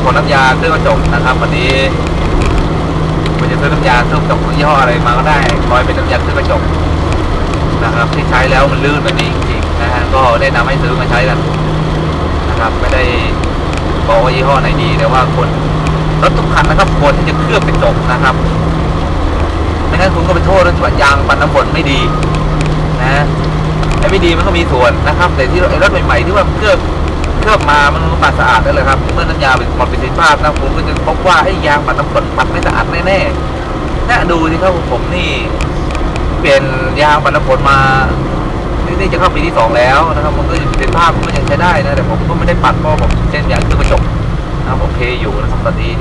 ของน้ำยาเครื่องกระจกนะครับวันนี้คุณจะซื้อน้ำยาเครื่องกระจกยี่ห้ออะไรมาก็ได้คอยเป็นน้ำยาเครื่องกระจกนะครับที่ใช้แล้วมันลื่นแบบนี้จริงๆนะฮะก็แนะนำให้ซื้อมาใช้กันนะครับไม่ได้บอกว่ายี่ห้อไหนดีแต่ว่าคนรถทุกคันนะครับควรที่จะเคลือบกระจกนะครับไม่งั้นคุณก็ไปโทษเรื่องส่วนยางปันน้ำฝนไม่ดีนะไอ้ไม่ดีมันก็มีส่วนนะครับแต่ที่ไอ้รถใหม่ๆที่ว่าเคลือบมามันปัดสะอาดได้เลยครับเมื่อน้ำยาเป็นหมดประสิทธิภาพนะผมก็จะพบว่าไอ้ยางปัดน้ำฝนปัดไม่สะอาดแน่ๆน่าดูสิครับผมนี่เปลี่ยนยางปัดน้ำฝนมานี่จะเข้าปีที่2แล้วนะครับมันก็ประสิทธิภาพมันก็ยังใช้ได้นะแต่ผมก็ไม่ได้ปัดเพราะผมเช่นยางเครื่องกระจกนะครับโอเคอยู่นะครับตอนนี้